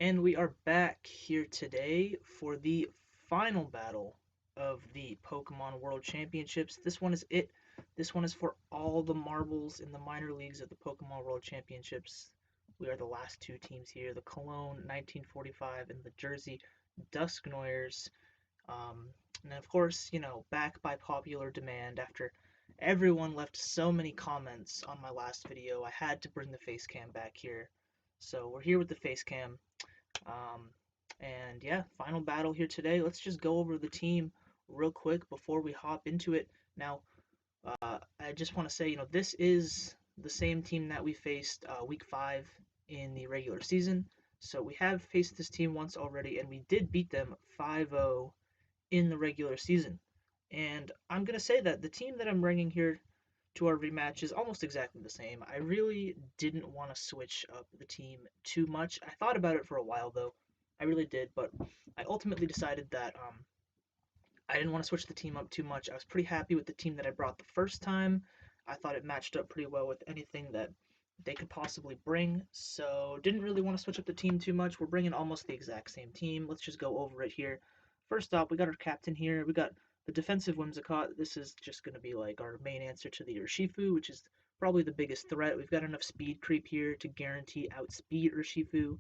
And we are back here today for the final battle of the Pokemon World Championships. This one is it. This one is for all the marbles in the minor leagues of the Pokemon World Championships. We are the last two teams here, the Cologne 1945 and the Jersey Dusknoirs. And of course, back by popular demand after everyone left so many comments on my last video, I had to bring the face cam back here. So we're here with the face cam. Um, and yeah, final battle here today. Let's just go over the team real quick before we hop into it. Now, I just want to say, this is the same team that we faced week 5 in the regular season. So we have faced this team once already, and we did beat them 5-0 in the regular season. And I'm going to say that the team that I'm bringing here to our rematch is almost exactly the same. I really didn't want to switch up the team too much. I thought about it for a while though. I really did, but I ultimately decided that I didn't want to switch the team up too much. I was pretty happy with the team that I brought the first time. I thought it matched up pretty well with anything that they could possibly bring, so didn't really want to switch up the team too much. We're bringing almost the exact same team. Let's just go over it here. First off, we got our captain here. We got the defensive Whimsicott. This is just going to be like our main answer to the Urshifu, which is probably the biggest threat. We've got enough speed creep here to guarantee outspeed Urshifu,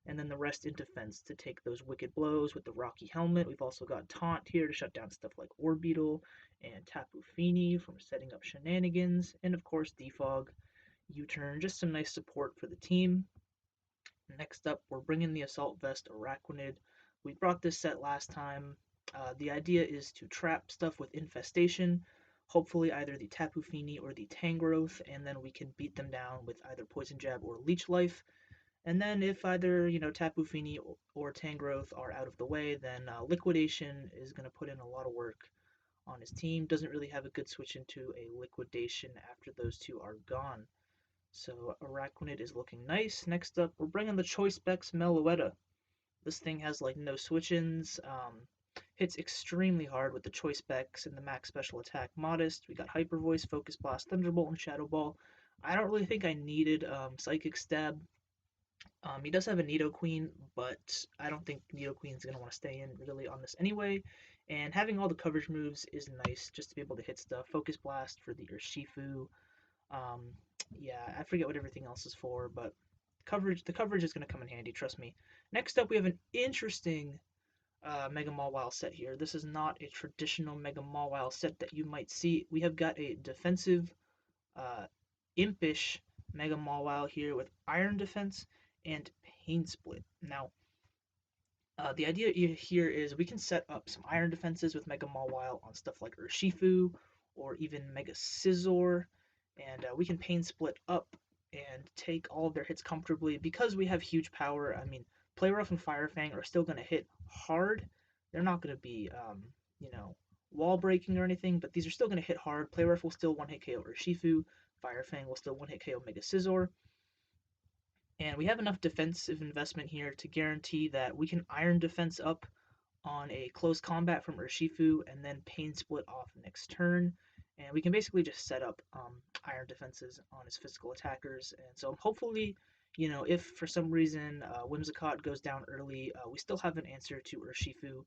and then the rest in defense to take those wicked blows with the Rocky Helmet. We've also got Taunt here to shut down stuff like Orbeetle and Tapu Fini from setting up shenanigans, and of course Defog, U-turn, just some nice support for the team. Next up, we're bringing the Assault Vest Araquanid. We brought this set last time. The idea is to trap stuff with Infestation, hopefully either the Tapu Fini or the Tangrowth, and then we can beat them down with either Poison Jab or Leech Life. And then if either, Tapu Fini or Tangrowth are out of the way, then Liquidation is going to put in a lot of work on his team. Doesn't really have a good switch into a Liquidation after those two are gone. So Araquanid is looking nice. Next up, we're bringing the Choice Specs Meloetta. This thing has like no switch-ins, hits extremely hard with the Choice Specs and the max special attack Modest. We got Hyper Voice, Focus Blast, Thunderbolt, and Shadow Ball. I don't really think I needed Psychic Stab. He does have a Nidoqueen, but I don't think Nidoqueen's going to want to stay in really on this anyway. And having all the coverage moves is nice just to be able to hit stuff. Focus Blast for the Urshifu. Um, yeah, I forget what everything else is for, but the coverage is going to come in handy, trust me. Next up, we have an interesting Mega Mawile set here. This is not a traditional Mega Mawile set that you might see. We have got a defensive, uh, impish Mega Mawile here with Iron Defense and Pain Split. Now, the idea here is we can set up some Iron Defenses with Mega Mawile on stuff like Urshifu or even Mega Scizor, and we can Pain Split up and take all of their hits comfortably because we have huge power. I mean, Play Rough and Fire Fang are still going to hit hard. They're not going to be, you know, wall breaking or anything, but these are still going to hit hard. Play Rough will still one hit KO Urshifu. Fire Fang will still one hit KO Mega Scizor. And we have enough defensive investment here to guarantee that we can Iron Defense up on a close combat from Urshifu and then Pain Split off next turn. And we can basically just set up Iron Defenses on his physical attackers. And so hopefully, if for some reason Whimsicott goes down early, we still have an answer to Urshifu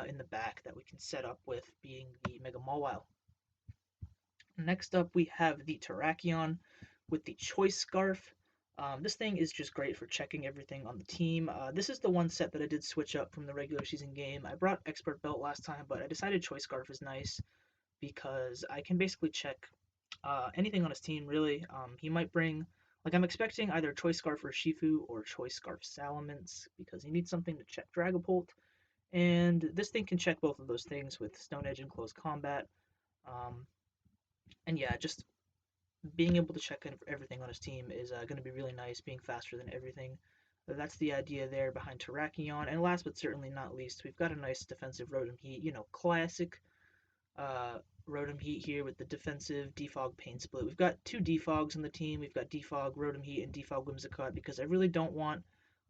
in the back that we can set up with being the Mega Mawile. Next up, we have the Terrakion with the Choice Scarf. This thing is just great for checking everything on the team. This is the one set that I did switch up from the regular season game. I brought Expert Belt last time, but I decided Choice Scarf is nice because I can basically check anything on his team, really. He might bring, like, I'm expecting either Choice Scarf or Shifu or Choice Scarf Salamence because he needs something to check Dragapult. And this thing can check both of those things with Stone Edge and Close Combat. Um, and yeah, just being able to check everything on his team is going to be really nice, being faster than everything. That's the idea there behind Terrakion. And last but certainly not least, we've got a nice defensive Rotom Heat, classic uh, Rotom Heat here with the defensive Defog Pain Split. We've got two Defogs on the team. We've got Defog Rotom Heat and Defog Whimsicott because I really don't want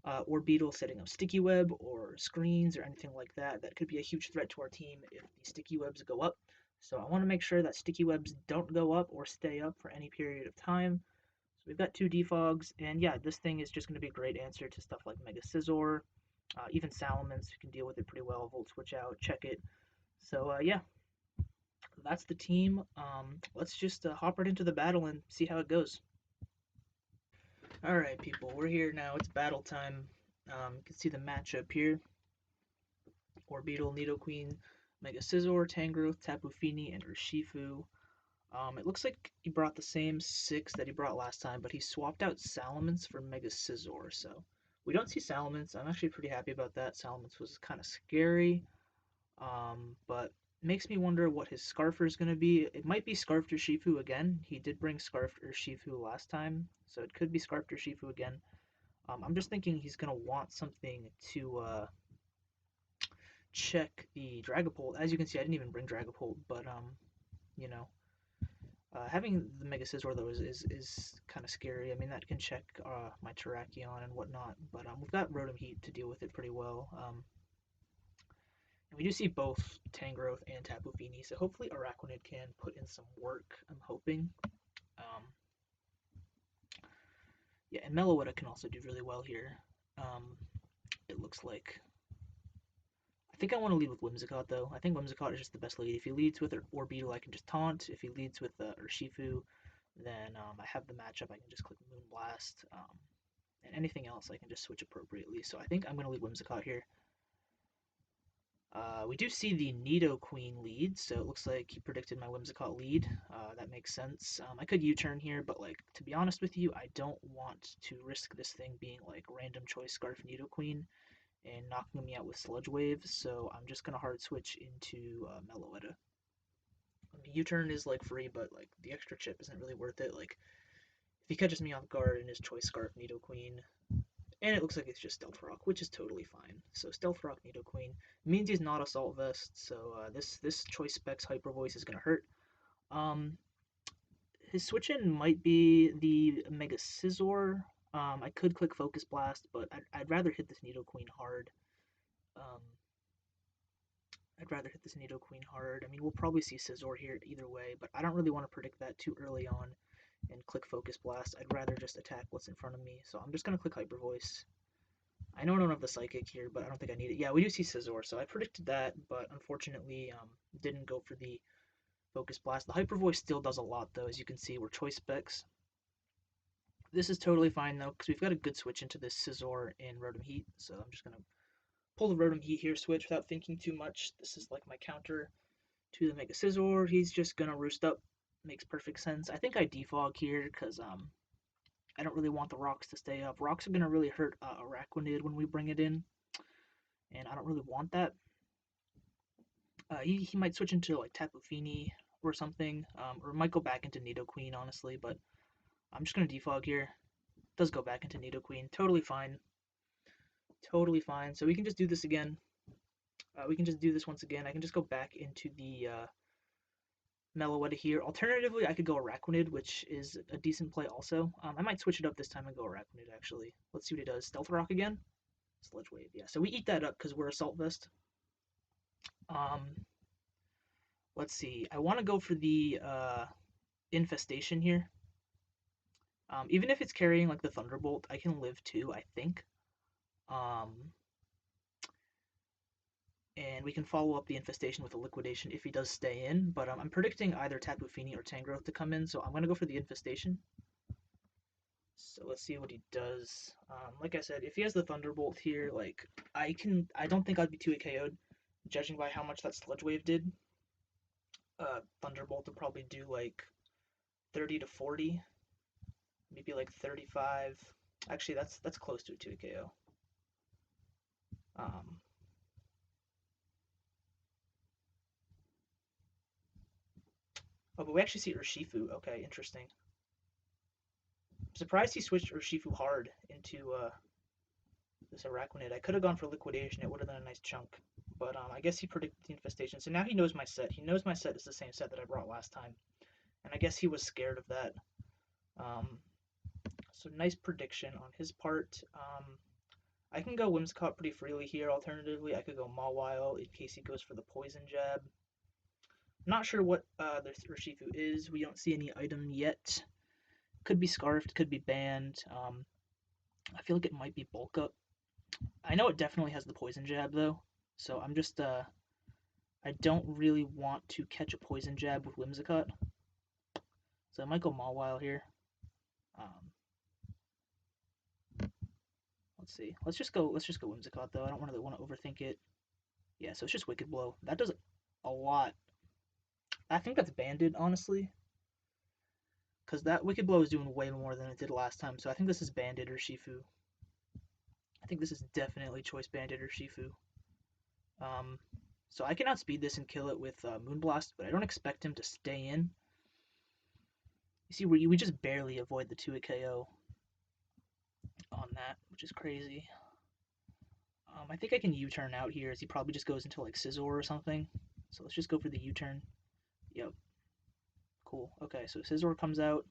Orbeetle setting up Sticky Web or screens or anything like that. That could be a huge threat to our team if the Sticky Webs go up. So I want to make sure that Sticky Webs don't go up or stay up for any period of time. we've got two defogs, and yeah, this thing is just going to be a great answer to stuff like Mega Scizor, even Salamence. You can deal with it pretty well. Volt Switch out, check it. So yeah, that's the team. Let's just hop right into the battle and see how it goes. All right, people, we're here now. It's battle time. You can see the matchup here. Orbeetle, Nidoqueen, Mega Scizor, Tangrowth, Tapu Fini, and Urshifu. It looks like he brought the same six that he brought last time, but he swapped out Salamence for Mega Scizor, so we don't see Salamence. I'm actually pretty happy about that. Salamence was kind of scary, but makes me wonder what his Scarfer is going to be. It might be Scarfed Urshifu again. He did bring Scarfed Urshifu last time, so it could be Scarfed Urshifu again. I'm just thinking he's going to want something to check the Dragapult. As you can see, I didn't even bring Dragapult, but you know, having the Mega Scizor though is kind of scary. I mean, that can check my Terrakion and whatnot, but we've got Rotom Heat to deal with it pretty well. And we do see both Tangrowth and Tapu Fini, so hopefully Araquanid can put in some work. I'm hoping. Um, yeah, and Meloetta can also do really well here. Um, it looks like. I think I want to lead with Whimsicott though. I think Whimsicott is just the best lead. If he leads with Orbeetle, I can just taunt. If he leads with Urshifu, then I have the matchup. I can just click Moonblast. And anything else I can just switch appropriately. So I think I'm going to lead Whimsicott here. We do see the Nidoqueen lead, so it looks like he predicted my Whimsicott lead. That makes sense. I could U-turn here, but like to be honest with you, I don't want to risk this thing being like random choice Scarf Nidoqueen and knocking me out with Sludge Wave, so I'm just gonna hard switch into Meloetta. U-turn is like free, but like the extra chip isn't really worth it. Like if he catches me off guard in his choice Scarf Nidoqueen, and it looks like it's just Stealth Rock, which is totally fine. So Stealth Rock Nidoqueen means he's not Assault Vest, so this Choice Specs Hyper Voice is gonna hurt. Um, his switch in might be the Mega Scizor. I could click Focus Blast, but I'd rather hit this Nidoqueen hard. Um, I'd rather hit this Nidoqueen hard. I mean, we'll probably see Scizor here either way, but I don't really want to predict that too early on and click Focus Blast. I'd rather just attack what's in front of me, so I'm just going to click Hyper Voice. I know I don't have the Psychic here, but I don't think I need it. Yeah, we do see Scizor, so I predicted that, but unfortunately didn't go for the Focus Blast. The Hyper Voice still does a lot, though, as you can see. We're Choice Specs. This is totally fine, though, because we've got a good switch into this Scizor and Rotom Heat, so I'm just going to pull the Rotom Heat here switch without thinking too much. This is like my counter to the Mega Scizor. He's just going to roost up. Makes perfect sense. I think I defog here because I don't really want the rocks to stay up. Rocks are going to really hurt Araquanid when we bring it in, and I don't really want that. He might switch into like Tapu Fini or something, or might go back into Nidoqueen, honestly, but I'm just going to defog here. Does go back into Nidoqueen. Totally fine. Totally fine. So we can just do this again. We can just do this once again. I can just go back into the Meloetta here. Alternatively, I could go Araquanid, which is a decent play also. I might switch it up this time and go Araquanid, actually. Let's see what he does. Stealth Rock again? Sludge Wave, yeah. So we eat that up because we're Assault Vest. Let's see. I want to go for the Infestation here. Even if it's carrying like the Thunderbolt, I can live too, I think. And we can follow up the Infestation with a Liquidation if he does stay in, but I'm predicting either Tapu Fini or Tangrowth to come in, so I'm going to go for the Infestation. So let's see what he does. Like I said, if he has the Thunderbolt here, like I don't think I'd be 2 KO'd, judging by how much that Sludge Wave did. Thunderbolt would probably do like 30 to 40, maybe like 35. Actually, that's close to a 2 KO. Oh, but we actually see Urshifu. Okay, interesting. I'm surprised he switched Urshifu hard into this Araquanid. I could have gone for Liquidation. It would have been a nice chunk. But I guess he predicted the Infestation. So now he knows my set. He knows my set is the same set that I brought last time. And I guess he was scared of that. So nice prediction on his part. I can go Whimsicott pretty freely here. Alternatively, I could go Mawile in case he goes for the Poison Jab. Not sure what the Urshifu is. We don't see any item yet. Could be scarfed, could be banned. I feel like it might be bulk up. I know it definitely has the poison jab though, so I'm just I don't really want to catch a poison jab with Whimsicott, so I might go Mawile here. Um, let's see. Let's just go. Let's just go Whimsicott though. I don't really want to overthink it. Yeah, so it's just Wicked Blow. That does a lot. I think that's banded honestly, because that Wicked Blow is doing way more than it did last time. So I think this is banded or Shifu. I think this is definitely choice banded or Shifu. Um, so I can outspeed this and kill it with Moonblast, but I don't expect him to stay in. You see, we just barely avoid the 2-hit KO on that, which is crazy. I think I can U-turn out here as he probably just goes into like Scizor or something. So let's just go for the U-turn. Yep. Cool. Okay, so Scizor comes out.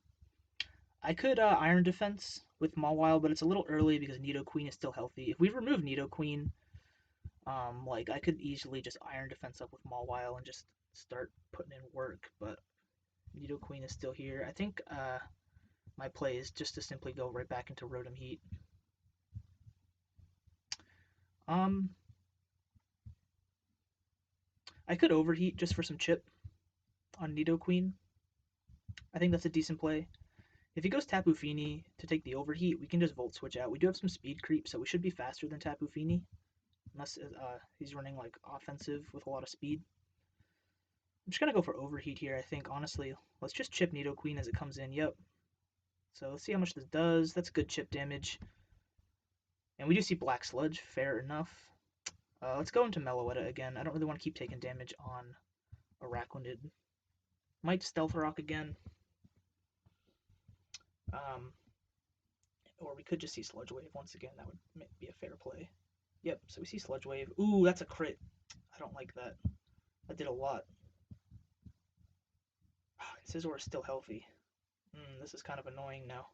I could Iron Defense with Mawile, but it's a little early because Nidoqueen is still healthy. If we remove Nidoqueen, like I could easily just Iron Defense up with Mawile and just start putting in work, but Nidoqueen is still here. I think my play is just to simply go right back into Rotom Heat. Um, I could Overheat just for some chip on Nidoqueen. I think that's a decent play. If he goes Tapu Fini to take the Overheat, we can just Volt Switch out. We do have some speed creep, so we should be faster than Tapu Fini, unless he's running like offensive with a lot of speed. I'm just gonna go for Overheat here, I think, honestly. Let's just chip Nidoqueen as it comes in. Yep. So let's see how much this does. That's good chip damage. And we do see Black Sludge, fair enough. Let's go into Meloetta again. I don't really want to keep taking damage on Araquanid. Might Stealth Rock again. Um, or we could just see Sludge Wave once again. That would be a fair play. Yep, so we see Sludge Wave. Ooh, that's a crit. I don't like that. That did a lot. Scizor is still healthy. This is kind of annoying now.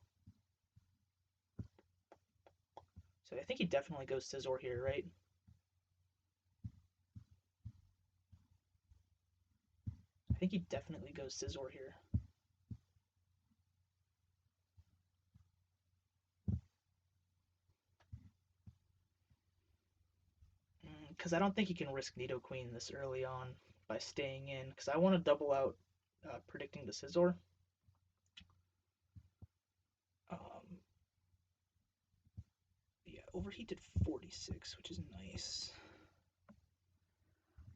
So I think he definitely goes Scizor here, right? I think he definitely goes Scizor here. Because I don't think he can risk Nidoqueen this early on by staying in, because I want to double out predicting the Scizor. Yeah, Overheat did 46, which is nice.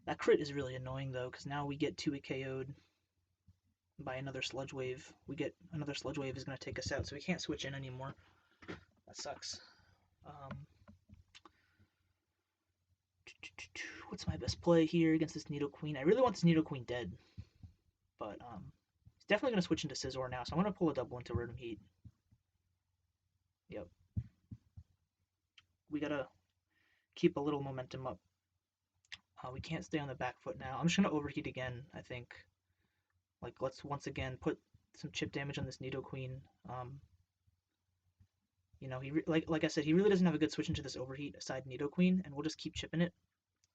That crit is really annoying though, because now we get 2-hit KO'd by another Sludge Wave. We get another Sludge Wave is going to take us out, so we can't switch in anymore. That sucks. What's my best play here against this Nidoqueen? I really want this Nidoqueen dead, but he's definitely going to switch into Scizor now, so I'm going to pull a double into Rotom Heat. Yep. We got to keep a little momentum up. We can't stay on the back foot now. I'm just going to Overheat again, I think. Like, let's once again put some chip damage on this Nidoqueen. You know, like I said, he really doesn't have a good switch into this Overheat aside Nidoqueen, and we'll just keep chipping it.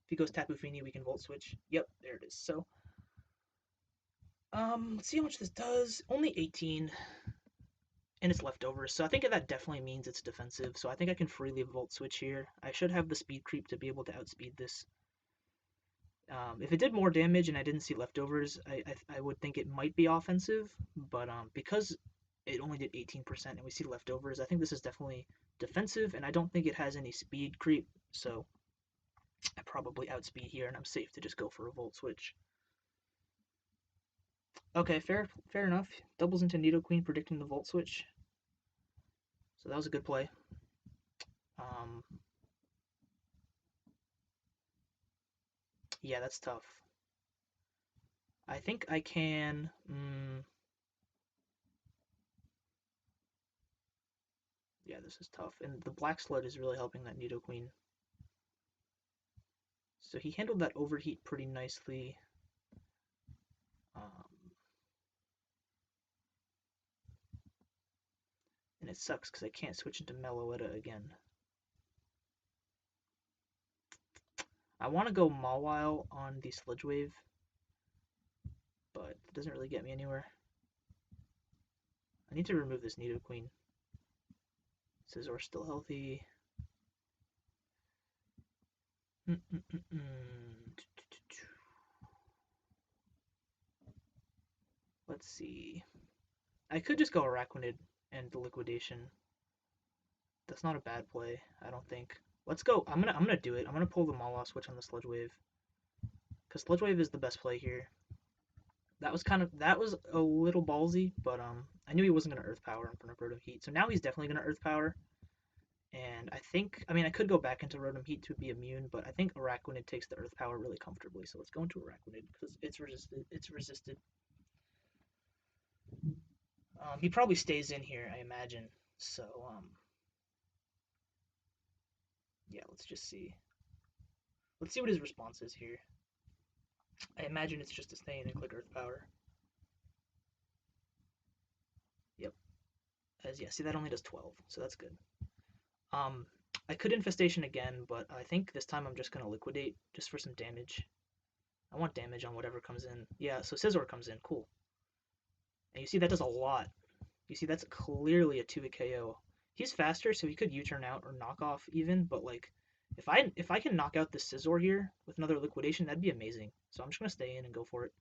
If he goes Tapu Fini, we can Volt Switch. Yep, there it is. So, let's see how much this does. Only 18, and it's leftovers, so I think that definitely means it's defensive. So I think I can freely Volt Switch here. I should have the speed creep to be able to outspeed this. If it did more damage and I didn't see leftovers, I would think it might be offensive, but because it only did 18% and we see leftovers, I think this is definitely defensive, and I don't think it has any speed creep, so I probably outspeed here, and I'm safe to just go for a Volt Switch. Okay, fair enough. Doubles into Nidoqueen, predicting the Volt Switch. So that was a good play. Yeah, that's tough. I think I can... yeah, this is tough. And the Black Sludge is really helping that Nidoqueen. So he handled that Overheat pretty nicely. And it sucks because I can't switch into Meloetta again. I want to go Mawile on the Sludge Wave, but it doesn't really get me anywhere. I need to remove this Nidoqueen. Scizor's still healthy. Let's see. I could just go Araquanid and the liquidation. That's not a bad play, I don't think. Let's go. I'm gonna do it. I'm gonna pull the Moloch switch on the Sludge Wave. Because Sludge Wave is the best play here. That was a little ballsy, but I knew he wasn't gonna Earth Power in front of Rotom Heat. So now he's definitely gonna Earth Power. And I mean I could go back into Rotom Heat to be immune, but I think Araquanid takes the Earth Power really comfortably. So let's go into Araquanid because it's resisted. He probably stays in here, I imagine. So yeah, let's just see. Let's see what his response is here. I imagine it's just to stay in and click Earth Power. Yep. Yeah, see that only does 12, so that's good. I could Infestation again, but I think this time I'm just gonna Liquidate just for some damage. I want damage on whatever comes in. Yeah, so Scizor comes in, cool. And you see that does a lot. You see that's clearly a 2-hit KO. He's faster, so he could U-turn out or knock off even, but like if I can knock out this Scizor here with another Liquidation, that'd be amazing. So I'm just gonna stay in and go for it.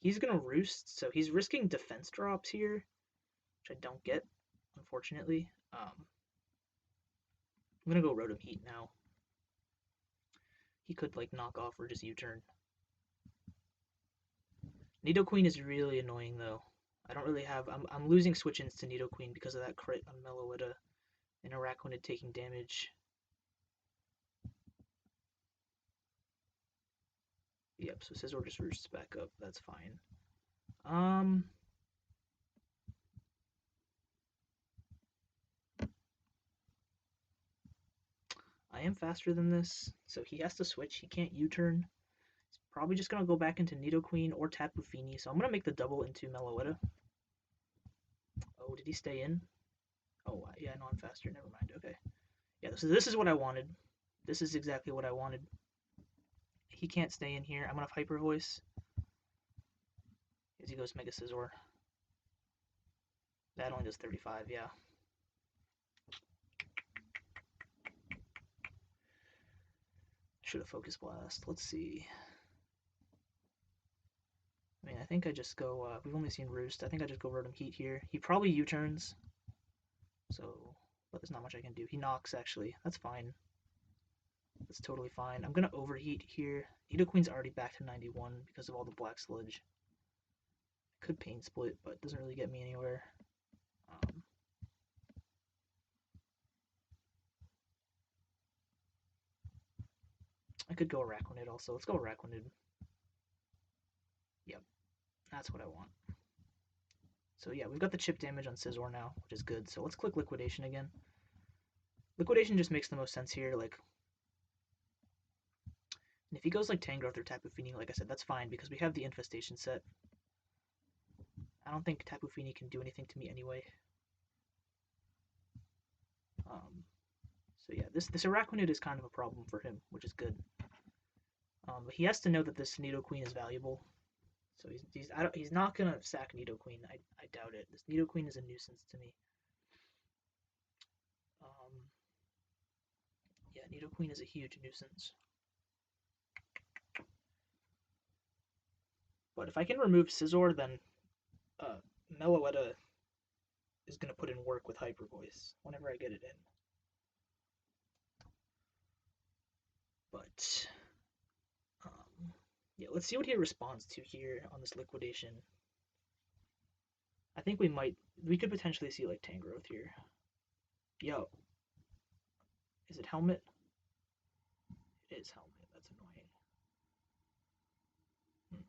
He's gonna Roost, so he's risking defense drops here, which I don't get, unfortunately. I'm gonna go Rotom Heat now. He could like knock off or just U-turn. Nidoqueen is really annoying though. I don't really have. I'm losing switch-ins to Nidoqueen because of that crit on Meloetta and Araquanid taking damage. Yep, so Scizor just roosts back up. That's fine. I am faster than this, so he has to switch. He can't U-turn. He's probably just gonna go back into Nidoqueen or Tapu Fini. So I'm gonna make the double into Meloetta. Oh, did he stay in? Oh, yeah, no, I'm faster. Never mind. Okay. Yeah, this is what I wanted. This is exactly what I wanted. He can't stay in here. I'm gonna Hyper Voice. As he goes Mega Scizor. That only does 35, yeah. Should have Focus Blast. Let's see. I mean, I think I just go, we've only seen Roost. I think I just go Rotom Heat here. He probably U-turns. So, but there's not much I can do. He knocks, actually. That's fine. That's totally fine. I'm gonna Overheat here. Nidoqueen's already back to 91 because of all the Black Sludge. Could Pain Split, but it doesn't really get me anywhere. I could go Araquanid also. Let's go Araquanid. Yep, that's what I want. So yeah, we've got the chip damage on Scizor now, which is good. So let's click Liquidation again. Liquidation just makes the most sense here. Like, and if he goes like Tangrowth or Tapu Fini, like I said, that's fine because we have the Infestation set. I don't think Tapu Fini can do anything to me anyway. So yeah, this Araquanid is kind of a problem for him, which is good. But he has to know that this Nidoqueen is valuable. So he's not gonna sack Nidoqueen. I doubt it. This Nidoqueen is a nuisance to me. Yeah, Nidoqueen is a huge nuisance. But if I can remove Scizor, then Meloetta is gonna put in work with Hyper Voice whenever I get it in. But yeah, let's see what he responds to here on this Liquidation. I think we could potentially see like Tangrowth here. Yo, is it Helmet? It is Helmet. That's annoying.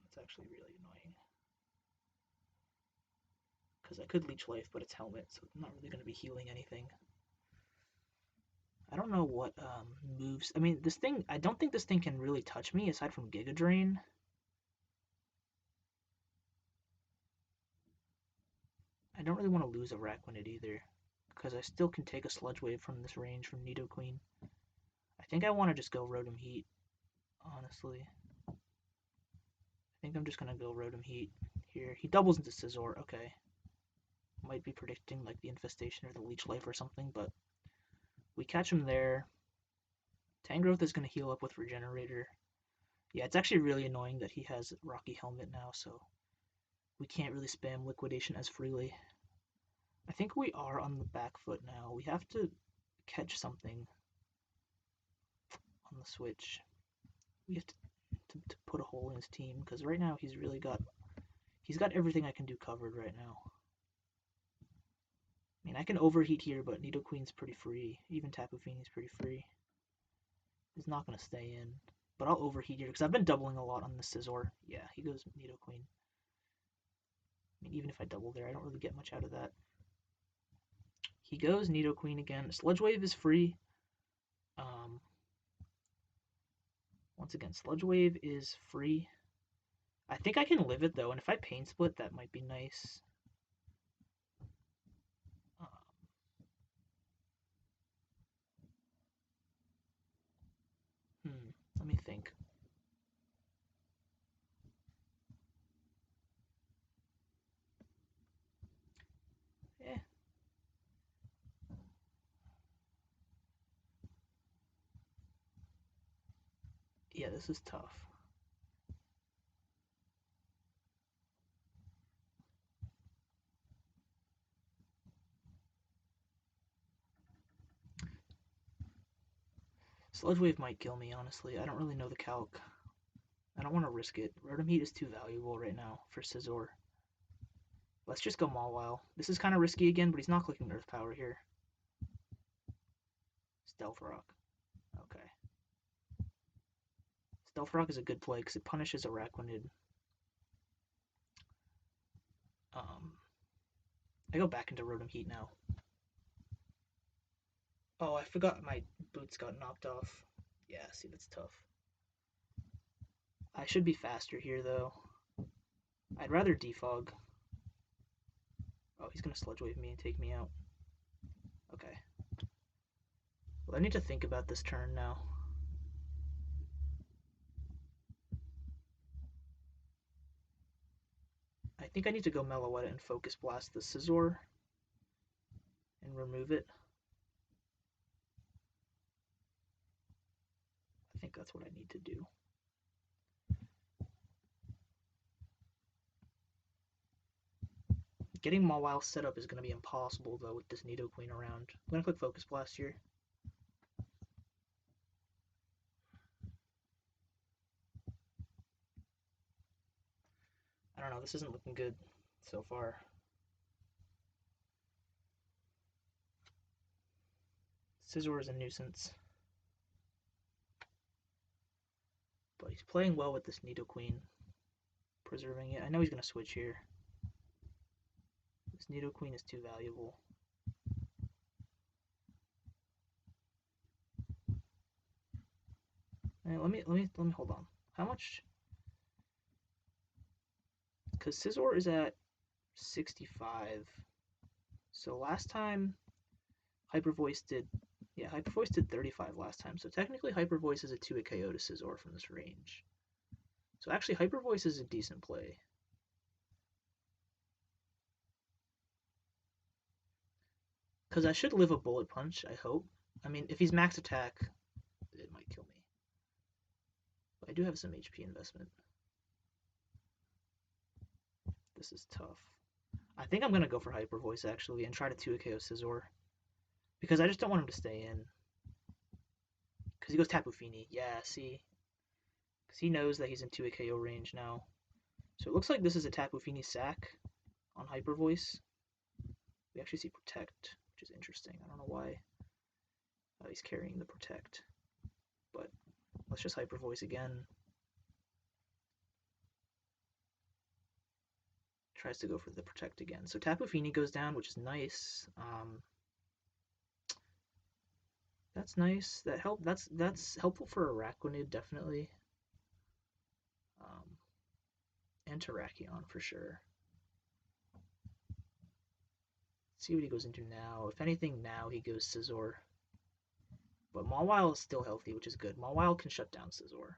It's actually really annoying. Because I could Leech Life, but it's Helmet, so I'm not really going to be healing anything. I don't know what moves. I mean, this thing, I don't think this thing can really touch me aside from Giga Drain. I don't really want to lose a Araquanid either, because I still can take a Sludge Wave from this range from Nidoqueen. I think I want to just go Rotom Heat, honestly. I think I'm just going to go Rotom Heat here. He doubles into Scizor, okay. Might be predicting like the infestation or the leech life or something, but we catch him there. Tangrowth is going to heal up with Regenerator. Yeah, it's actually really annoying that he has Rocky Helmet now, so we can't really spam Liquidation as freely. I think we are on the back foot now. We have to catch something on the switch. We have to put a hole in his team, because right now he's got everything I can do covered right now. I mean, I can overheat here, but Nidoqueen's pretty free. Even Tapu Fini's pretty free. He's not going to stay in. But I'll overheat here, because I've been doubling a lot on the Scizor. Yeah, he goes Nidoqueen. I mean, even if I double there, I don't really get much out of that. He goes Nidoqueen again. Sludge Wave is free. Once again, Sludge Wave is free. I think I can live it, though, and if I Pain Split, that might be nice. Um, let me think. Eh. Yeah, this is tough. Sludge Wave might kill me, honestly. I don't really know the calc. I don't want to risk it. Rotom Heat is too valuable right now for Scizor. Let's just go Mawile. This is kind of risky again, but he's not clicking Earth Power here. Stealth Rock. Okay. Stealth Rock is a good play because it punishes Araquanid. I go back into Rotom Heat now. Oh, I forgot my boots got knocked off. Yeah, see, that's tough. I should be faster here, though. I'd rather defog. Oh, he's going to Sludge Wave me and take me out. Okay. Well, I need to think about this turn now. I think I need to go Meloetta and Focus Blast the Scizor and remove it. I think that's what I need to do. Getting Mawile set up is going to be impossible, though, with this Nidoqueen around. I'm going to click Focus Blast here. I don't know, this isn't looking good so far. Scizor is a nuisance. But he's playing well with this Nidoqueen. Preserving it. I know he's going to switch here. This Nidoqueen is too valuable. Let me hold on. How much? Because Scizor is at 65. So last time Hyper Voice did 35 last time. So technically Hyper Voice is a 2-hit KO to Scizor from this range. So actually Hyper Voice is a decent play. Because I should live a Bullet Punch, I hope. I mean, if he's max attack, it might kill me. But I do have some HP investment. This is tough. I think I'm going to go for Hyper Voice, actually, and try to 2-hit KO Scizor. Because I just don't want him to stay in. Because he goes Tapu Fini. Yeah, see? Because he knows that he's in 2-hit KO range now. So it looks like this is a Tapu Fini sack on Hyper Voice. We actually see Protect, which is interesting. I don't know why he's carrying the Protect. But let's just Hyper Voice again. Tries to go for the Protect again. So Tapu Fini goes down, which is nice. That's nice. That's helpful for Araquanid, definitely. And Terrakion for sure. Let's see what he goes into now. If anything, now he goes Scizor. But Mawile is still healthy, which is good. Mawile can shut down Scizor.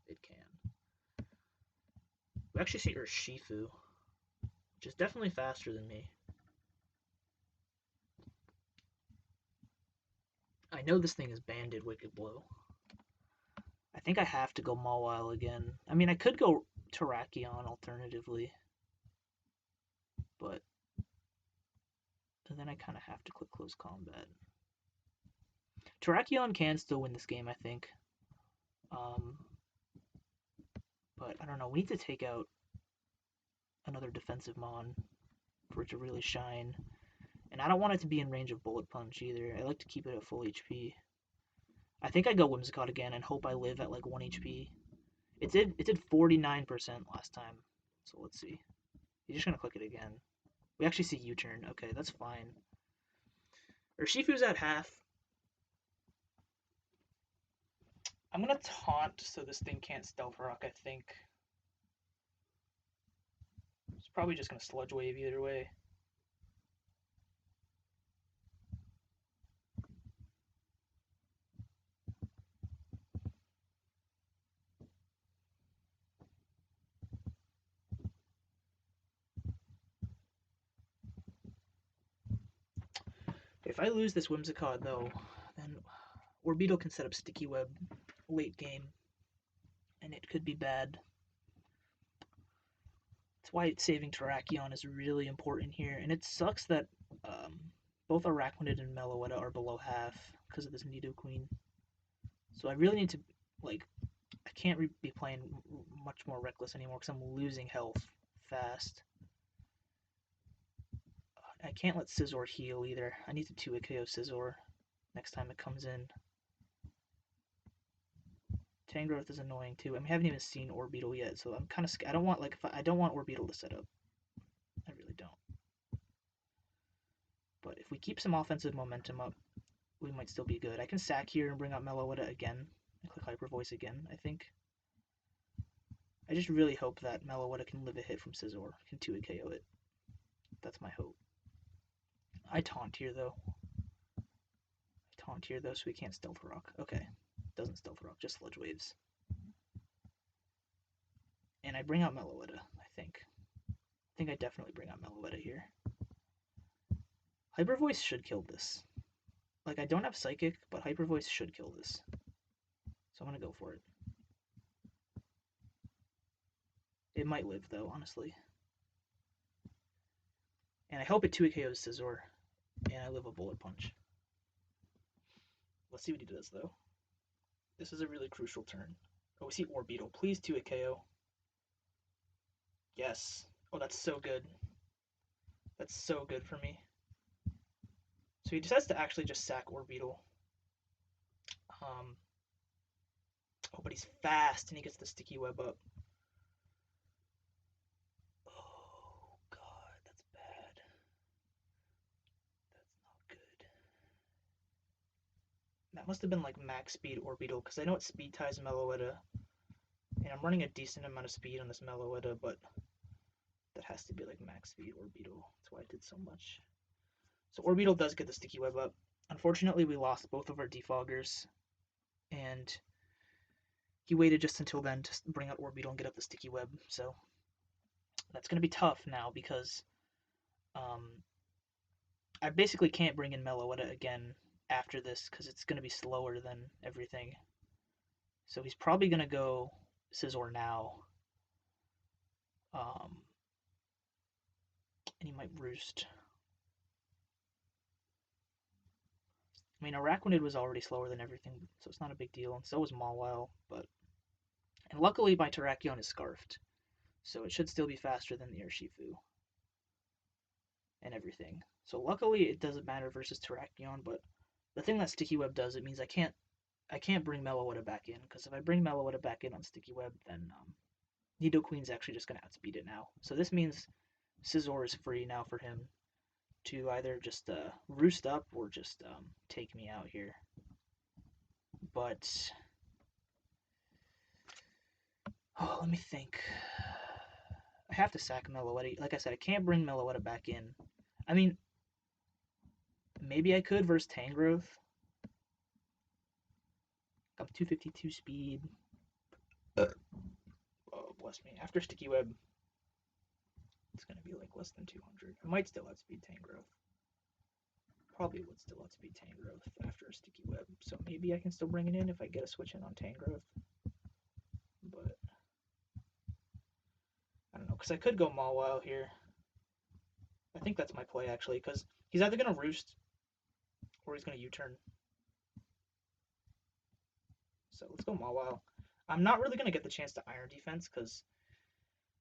It can. We actually see Urshifu, which which is definitely faster than me. I know this thing is banded Wicked Blow. I think I have to go Mawile again. I mean, I could go Terrakion alternatively, but then I kind of have to click Close Combat. Terrakion can still win this game, I think. But I don't know. We need to take out another defensive Mon for it to really shine. And I don't want it to be in range of Bullet Punch either. I like to keep it at full HP. I think I go Whimsicott again and hope I live at like 1 HP. It did 49% last time. So let's see. You're just gonna click it again. We actually see U-turn. Okay, that's fine. Urshifu's at half. I'm gonna taunt so this thing can't Stealth Rock, I think. It's probably just gonna Sludge Wave either way. If I lose this Whimsicott though, then Orbeetle can set up Sticky Web late game, and it could be bad. That's why saving Terrakion is really important here, and it sucks that both Araquanid and Meloetta are below half because of this Nidoqueen. So I really need to, like, I can't be playing much more reckless anymore because I'm losing health fast. I can't let Scizor heal either. I need to 2-hit KO Scizor next time it comes in. Tangrowth is annoying too. I mean, I haven't even seen Orbeetle yet, so I'm kind of scared. I don't want I don't want Orbeetle to set up. I really don't. But if we keep some offensive momentum up, we might still be good. I can sack here and bring out Meloetta again and click Hyper Voice again, I think. I just really hope that Meloetta can live a hit from Scizor, can 2-hit KO it. That's my hope. I taunt here though. So we can't Stealth Rock. Okay. Doesn't Stealth Rock, just Sludge Waves. And I bring out Meloetta, I think. I think I definitely bring out Meloetta here. Hyper Voice should kill this. Like, I don't have Psychic, but Hyper Voice should kill this. So I'm gonna go for it. It might live, though, honestly. And I hope it 2-hit KOs Scizor, and I live a Bullet Punch. Let's see what he does, though. This is a really crucial turn. Oh, we see Orbeetle. Please 2-hit KO. Yes. Oh, that's so good. That's so good for me. So he decides to actually just sack Orbeetle. Oh, but he's fast, and he gets the Sticky Web up. Oh, God, that's bad. That's not good. That must have been like max speed Orbeetle, because I know it speed ties Meloetta, and I'm running a decent amount of speed on this Meloetta, but that has to be like max speed Orbeetle. That's why I did so much. So Orbeetle does get the Sticky Web up. Unfortunately, we lost both of our Defoggers, and he waited just until then to bring out Orbeetle and get up the Sticky Web, so that's going to be tough now because I basically can't bring in Meloetta again after this because it's going to be slower than everything. So he's probably going to go Scizor now. And he might Roost. I mean, Araquanid was already slower than everything, so it's not a big deal, and so was Mawile, but... And luckily my Terrakion is Scarfed, so it should still be faster than the Urshifu. And everything. So luckily it doesn't matter versus Terrakion, but the thing that Sticky Web does, it means I can't bring Meloetta back in, because if I bring Meloetta back in on Sticky Web, then Nidoqueen's actually just going to outspeed it now. So this means Scizor is free now for him to either just roost up or just take me out here. But let me think. I have to sack Meloetta. Like I said, I can't bring Meloetta back in. I mean, maybe I could versus Tangrowth. I'm 252 speed. Oh, bless me. After Sticky Web, It's going to be like less than 200. I might still outspeed Tangrowth. Probably would still outspeed Tangrowth after a Sticky Web. So maybe I can still bring it in if I get a switch in on Tangrowth. But I don't know, because I could go Mawile here. I think that's my play, actually, because he's either going to Roost or he's going to U-turn. So let's go Mawile. I'm not really going to get the chance to Iron Defense, because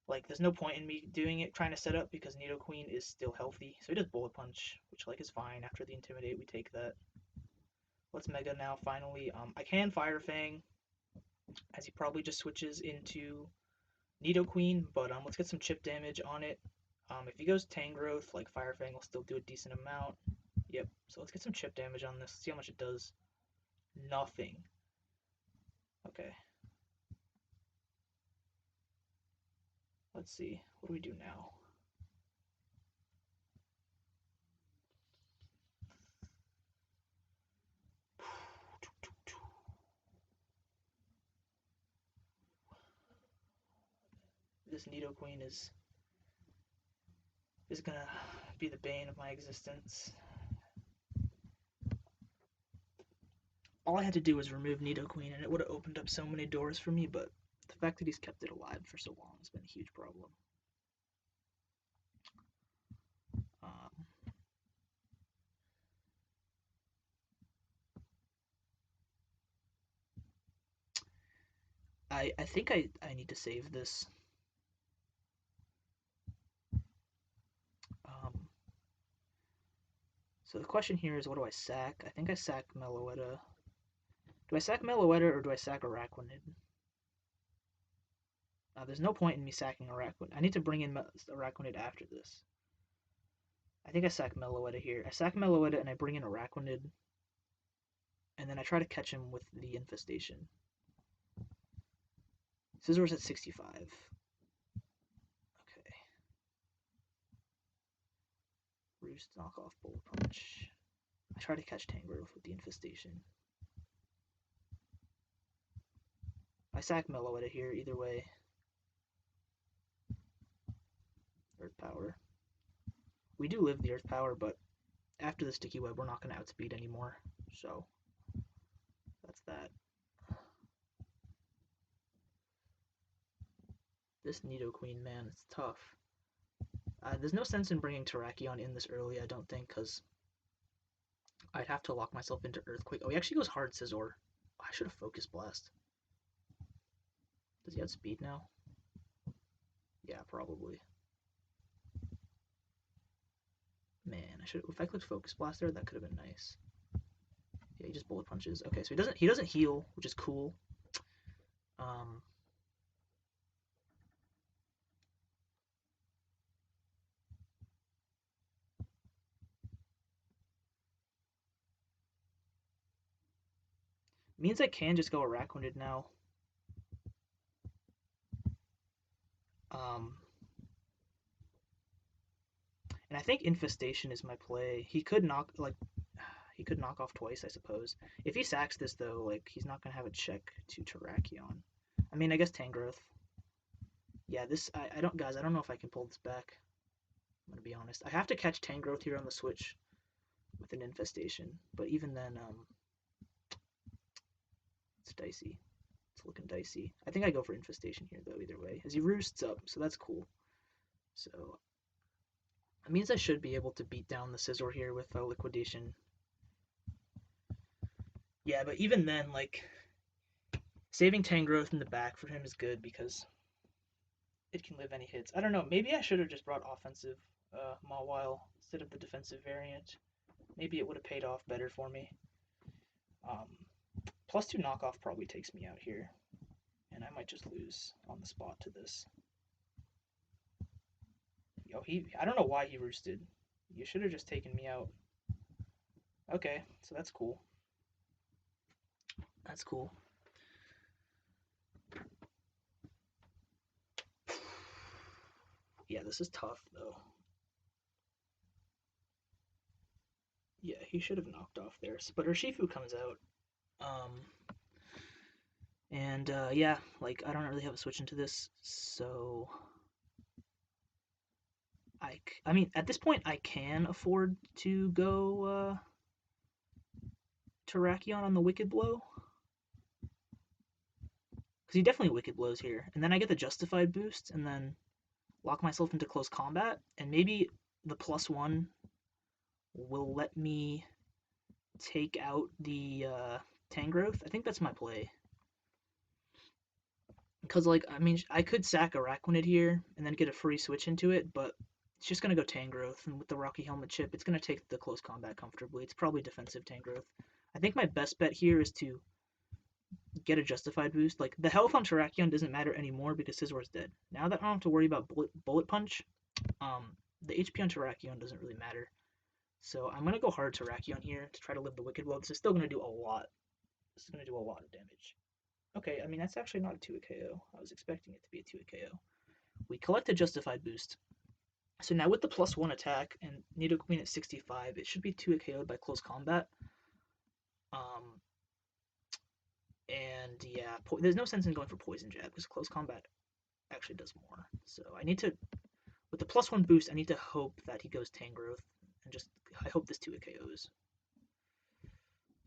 like, there's no point in me doing it, trying to set up, because Nidoqueen is still healthy. So he does Bullet Punch, which, like, is fine. After the Intimidate, we take that. Let's Mega now, finally. I can Fire Fang, as he probably just switches into Nidoqueen, but let's get some chip damage on it. If he goes Tangrowth, like, Fire Fang will still do a decent amount. Yep, so let's get some chip damage on this, see how much it does. Nothing. Okay. Let's see, what do we do now? This Nidoqueen is gonna be the bane of my existence. All I had to do was remove Nidoqueen and it would have opened up so many doors for me, but the fact that he's kept it alive for so long has been a huge problem. Um, I think I need to save this. So the question here is, what do I sack? I think I sack Meloetta. Do I sack Meloetta or do I sack Araquanid? There's no point in me sacking Araquanid. I need to bring in Araquanid after this. I think I sack Meloetta here. I sack Meloetta and I bring in Araquanid. And then I try to catch him with the Infestation. Scizor's at 65. Okay. Roost, knock off, Bullet Punch. I try to catch Tangrowth with the Infestation. I sack Meloetta here, either way. Earth Power. We do live the Earth Power, but after the Sticky Web, we're not going to outspeed anymore. So, that's that. This Nidoqueen, man, it's tough. There's no sense in bringing Terrakion in this early, I don't think, because I'd have to lock myself into Earthquake. Oh, he actually goes hard Scizor. I should have Focus Blast. Does he have speed now? Yeah, probably. Man, I should. If I clicked Focus Blast there, that could have been nice. Yeah, he just Bullet Punches. Okay, so he doesn't heal, which is cool. Means I can just go Araquanid now. And I think Infestation is my play. He could knock off twice, I suppose. If he sacks this though, like he's not gonna have a check to Terrakion. I mean, I guess Tangrowth. Yeah, this I don't guys. I don't know if I can pull this back. I'm gonna be honest. I have to catch Tangrowth here on the switch with an Infestation, but even then, it's dicey. It's looking dicey. I think I go for Infestation here though. Either way, as he roosts up, so that's cool. So it means I should be able to beat down the Scizor here with a Liquidation. Yeah, but even then, like, saving Tangrowth in the back for him is good because it can live any hits. I don't know. Maybe I should have just brought offensive Mawile instead of the defensive variant. Maybe it would have paid off better for me. +2 knockoff probably takes me out here, and I might just lose on the spot to this. Yo, I don't know why he roosted. You should have just taken me out. Okay, so that's cool. That's cool. Yeah, this is tough, though. Yeah, he should have knocked off there. But Urshifu comes out. And yeah, like, I don't really have a switch into this, so I mean, at this point, I can afford to go Terrakion on the Wicked Blow, because he definitely Wicked Blows here. And then I get the Justified boost, and then lock myself into close combat, and maybe the +1 will let me take out the Tangrowth. I think that's my play. Because, like, I mean, I could sack Araquanid here and then get a free switch into it, but it's just going to go Tangrowth, and with the Rocky Helmet chip, it's going to take the close combat comfortably. It's probably defensive Tangrowth. I think my best bet here is to get a Justified boost. Like, the health on Terrakion doesn't matter anymore because Scizor's dead. Now that I don't have to worry about Bullet Punch, the HP on Terrakion doesn't really matter. So I'm going to go hard Terrakion here to try to live the Wicked Blow. This is still going to do a lot. This is going to do a lot of damage. Okay, I mean, that's actually not a 2 KO. I was expecting it to be a 2 KO. We collect a Justified boost. So now with the +1 attack and Nidoqueen at 65, it should be 2 KO'd by close combat. Um, and yeah, there's no sense in going for Poison Jab because close combat actually does more. So I need to, with the +1 boost, I need to hope that he goes Tangrowth and just, I hope this 2 KOs.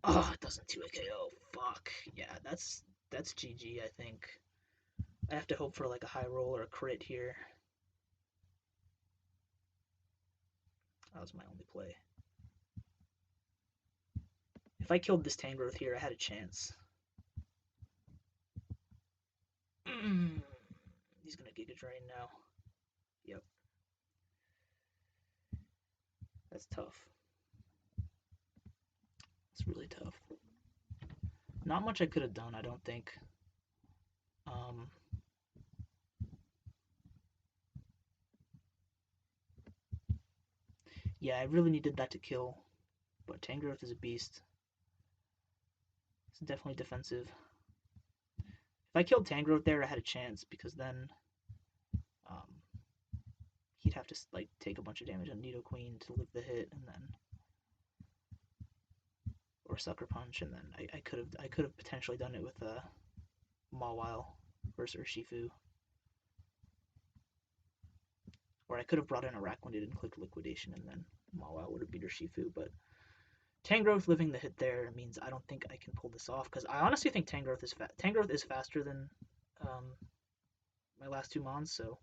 Oh, it doesn't 2 KO. Fuck. Yeah, that's GG, I think. I have to hope for like a high roll or a crit here. That was my only play. If I killed this Tangrowth here, I had a chance. He's gonna Giga Drain now. Yep. That's tough. It's really tough. Not much I could have done, I don't think. Yeah, I really needed that to kill, but Tangrowth is a beast. It's definitely defensive. If I killed Tangrowth there, I had a chance because then um, he'd have to like take a bunch of damage on Nidoqueen to live the hit, and then or Sucker Punch, and then I could have potentially done it with a Mawile versus Urshifu, or I could have brought in Araquanid and clicked Liquidation, and then Mawile would have beat Urshifu, but Tangrowth living the hit there means I don't think I can pull this off because I honestly think Tangrowth is faster than my last two Mons, so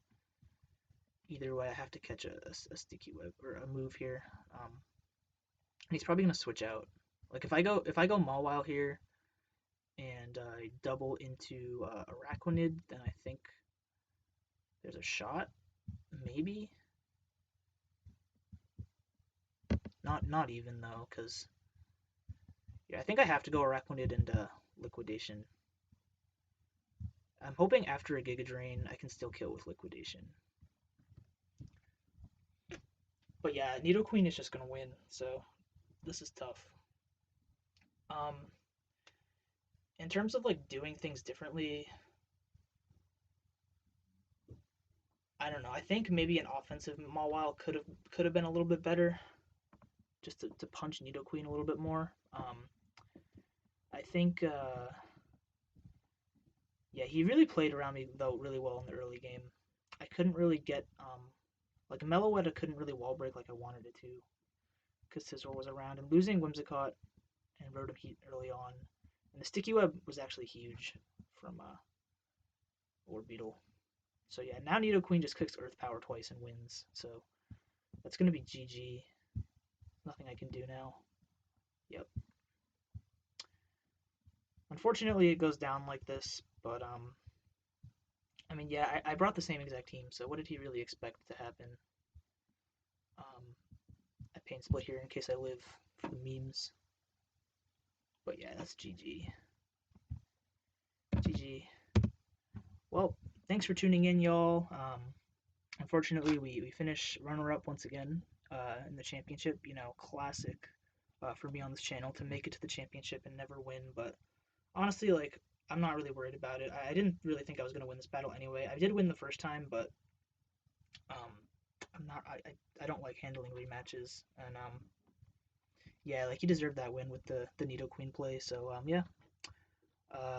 either way I have to catch a Sticky Web or a move here. He's probably gonna switch out. Like if I go Mawile here and I double into Araquanid, then I think there's a shot, maybe. Not even though, because yeah, I think I have to go Araquanid and Liquidation. I'm hoping after a Giga Drain I can still kill with Liquidation. But yeah, Nidoqueen is just gonna win, so this is tough. Um, in terms of like doing things differently, I don't know. I think maybe an offensive Mawile could have been a little bit better, just to punch Nidoqueen a little bit more. I think yeah, he really played around me though really well in the early game. I couldn't really get like Meloetta couldn't really wall break like I wanted it to, because Scizor was around, and losing Whimsicott and Rotom Heat early on, and the Sticky Web was actually huge from Orbeetle. So yeah, now Nidoqueen just clicks Earth Power twice and wins. So that's gonna be GG. Nothing I can do now. Yep. Unfortunately, it goes down like this, but I mean, yeah, I brought the same exact team, so what did he really expect to happen? I paint split here in case I live for the memes. But yeah, that's GG. GG. Well, thanks for tuning in, y'all. Unfortunately, we finish runner-up once again in the championship. You know, classic for me on this channel to make it to the championship and never win. But honestly, like, I'm not really worried about it. I didn't really think I was going to win this battle anyway. I did win the first time, but I'm not. I don't like handling rematches, and yeah, like he deserved that win with the Nidoqueen play. So yeah,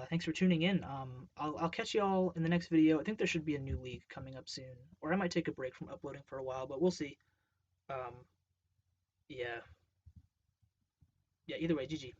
Thanks for tuning in. I'll catch y'all in the next video. I think there should be a new league coming up soon, or I might take a break from uploading for a while, but we'll see. Um, yeah, yeah. Either way, GG.